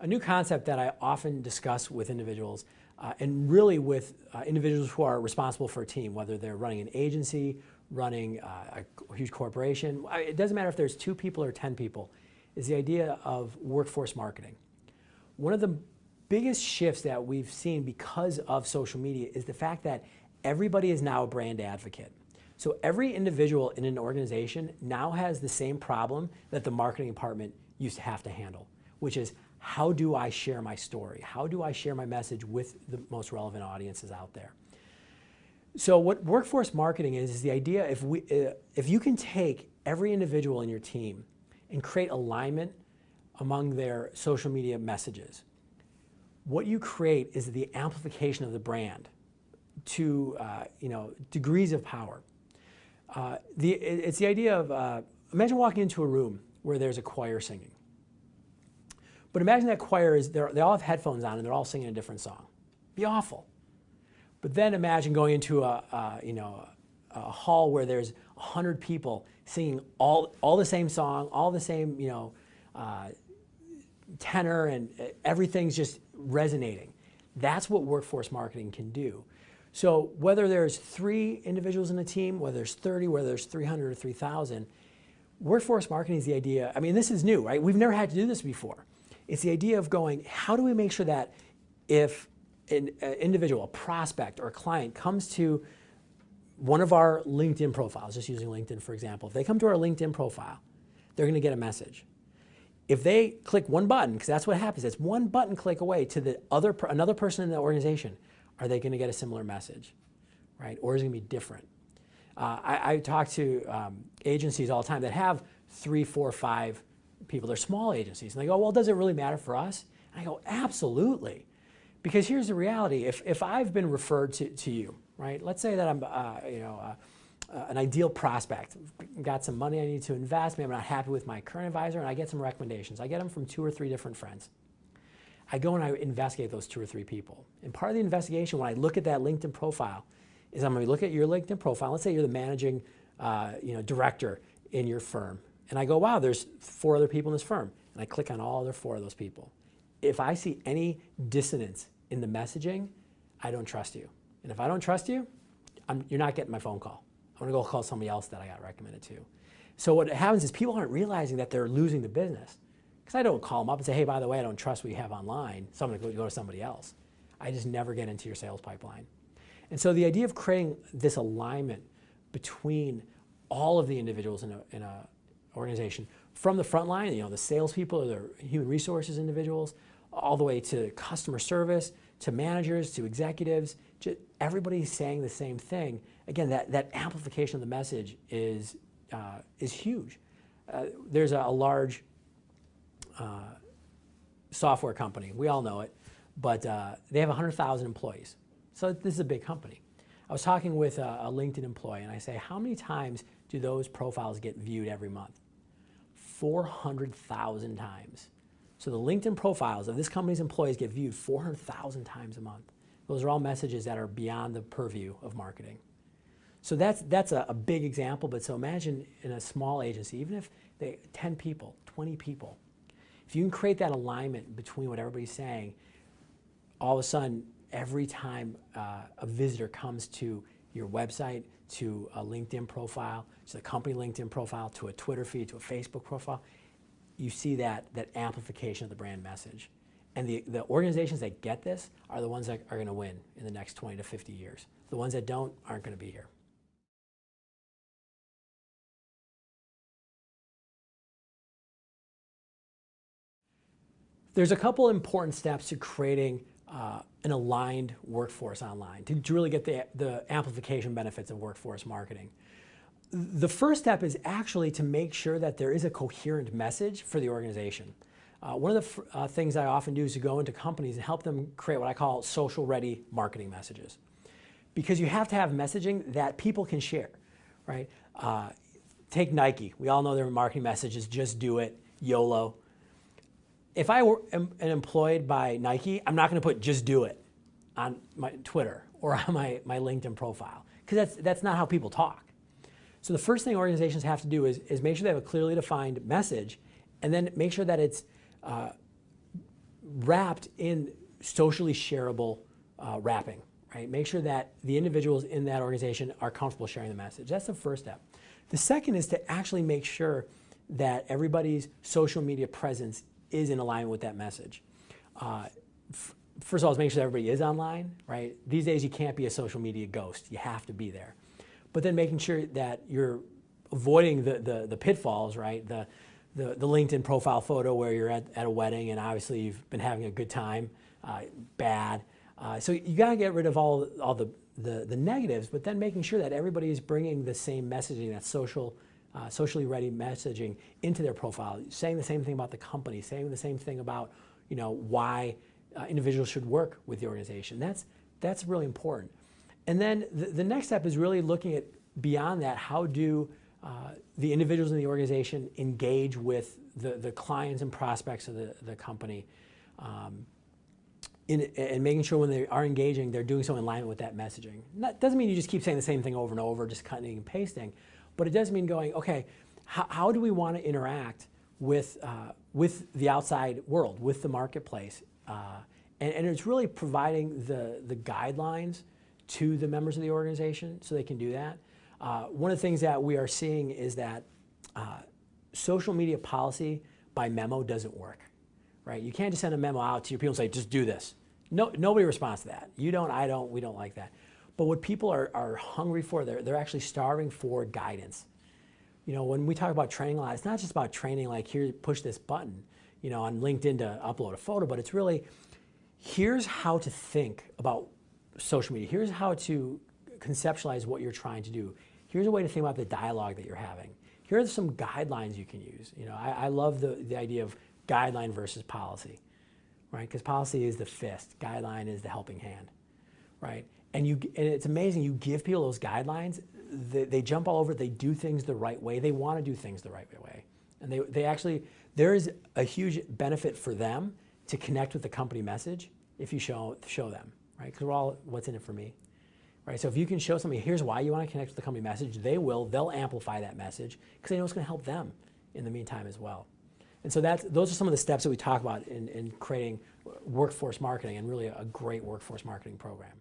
a new concept that I often discuss with individuals and really with individuals who are responsible for a team, whether they're running an agency, running a huge corporation. It doesn't matter if there's 2 people or 10 people, is the idea of workforce marketing. One of the biggest shifts that we've seen because of social media is the fact that everybody is now a brand advocate. So every individual in an organization now has the same problem that the marketing department used to have to handle, which is, how do I share my story? How do I share my message with the most relevant audiences out there? So what workforce marketing is the idea, if you can take every individual in your team and create alignment among their social media messages, what you create is the amplification of the brand to degrees of power. It's the idea of, imagine walking into a room where there's a choir singing. But imagine that choir they all have headphones on and they're all singing a different song. It'd be awful. But then imagine going into a hall where there's 100 people singing all the same song, all the same tenor, and everything's just resonating. That's what workforce marketing can do. So whether there's 3 individuals in a team, whether there's 30, whether there's 300 or 3,000, workforce marketing is the idea. I mean, this is new, right? We've never had to do this before. It's the idea of going, how do we make sure that if an individual, a prospect or a client comes to one of our LinkedIn profiles, just using LinkedIn for example, if they come to our LinkedIn profile, they're going to get a message. If they click one button, because that's what happens, it's one button click away to another person in the organization, are they going to get a similar message, right? Or is it going to be different? I talk to agencies all the time that have 3, 4, 5 people. They're small agencies, and they go, well, does it really matter for us? And I go, absolutely. Because here's the reality. If I've been referred to you, right? Let's say that I'm an ideal prospect. Got some money I need to invest. Maybe I'm not happy with my current advisor, and I get some recommendations. I get them from 2 or 3 different friends. I go and I investigate those 2 or 3 people. And part of the investigation, when I look at that LinkedIn profile, is I'm going to look at your LinkedIn profile. Let's say you're the managing director in your firm. And I go, wow, there's 4 other people in this firm. And I click on all other 4 of those people. If I see any dissonance in the messaging, I don't trust you. And if I don't trust you, you're not getting my phone call. I'm going to go call somebody else that I got recommended to. So what happens is people aren't realizing that they're losing the business. Because I don't call them up and say, hey, by the way, I don't trust what you have online, so I'm going to go to somebody else. I just never get into your sales pipeline. And so the idea of creating this alignment between all of the individuals in a organization, from the front line, the salespeople or the human resources individuals, all the way to customer service, to managers, to executives, everybody's saying the same thing. Again, that amplification of the message is huge. There's a large software company. We all know it, but they have 100,000 employees. So this is a big company. I was talking with a LinkedIn employee, and I say, how many times do those profiles get viewed every month? 400,000 times. So the LinkedIn profiles of this company's employees get viewed 400,000 times a month. Those are all messages that are beyond the purview of marketing. So that's a big example, but so imagine in a small agency, even if 10 people, 20 people, if you can create that alignment between what everybody's saying, all of a sudden, every time a visitor comes to your website, to a LinkedIn profile, to the company LinkedIn profile, to a Twitter feed, to a Facebook profile, you see that amplification of the brand message. And the organizations that get this are the ones that are going to win in the next 20 to 50 years. The ones that don't aren't going to be here. There's a couple important steps to creating an aligned workforce online to really get the amplification benefits of workforce marketing. The first step is actually to make sure that there is a coherent message for the organization. One of the things I often do is to go into companies and help them create what I call social-ready marketing messages. Because you have to have messaging that people can share, right? Take Nike. We all know their marketing message is just do it, YOLO. If I were employed by Nike, I'm not going to put just do it on my Twitter or on my LinkedIn profile, because that's not how people talk. So the first thing organizations have to do is make sure they have a clearly defined message, and then make sure that it's wrapped in socially shareable wrapping, right? Make sure that the individuals in that organization are comfortable sharing the message. That's the first step. The second is to actually make sure that everybody's social media presence is in alignment with that message. First of all, is making sure that everybody is online, right? These days you can't be a social media ghost. You have to be there. But then making sure that you're avoiding the pitfalls, right? The LinkedIn profile photo where you're at a wedding and obviously you've been having a good time, bad. So you got to get rid of all the negatives, but then making sure that everybody is bringing the same messaging, that socially ready messaging into their profile, saying the same thing about the company, saying the same thing about why individuals should work with the organization. That's really important. And then the next step is really looking at beyond that, how do the individuals in the organization engage with the clients and prospects of the company, and making sure when they are engaging, they're doing so in alignment with that messaging. And that doesn't mean you just keep saying the same thing over and over, just cutting and pasting, but it does mean going, okay, how do we want to interact with the outside world, with the marketplace? And it's really providing the guidelines to the members of the organization so they can do that. One of the things that we are seeing is that social media policy by memo doesn't work, right? You can't just send a memo out to your people and say, just do this. No, nobody responds to that. You don't, I don't, we don't like that. But what people are hungry for, they're actually starving for guidance. When we talk about training a lot, it's not just about training like, here, push this button, on LinkedIn to upload a photo, but it's really, here's how to think about social media. Here's how to conceptualize what you're trying to do. Here's a way to think about the dialogue that you're having. Here are some guidelines you can use. I love the idea of guideline versus policy, right? Because policy is the fist, guideline is the helping hand, right? And it's amazing, you give people those guidelines, they jump all over it, they do things the right way, they want to do things the right way. And they actually, there is a huge benefit for them to connect with the company message if you show them, right? Because we're all, what's in it for me, right? So if you can show somebody, here's why you want to connect with the company message, they'll amplify that message because they know it's going to help them in the meantime as well. And so those are some of the steps that we talk about in creating workforce marketing, and really a great workforce marketing program.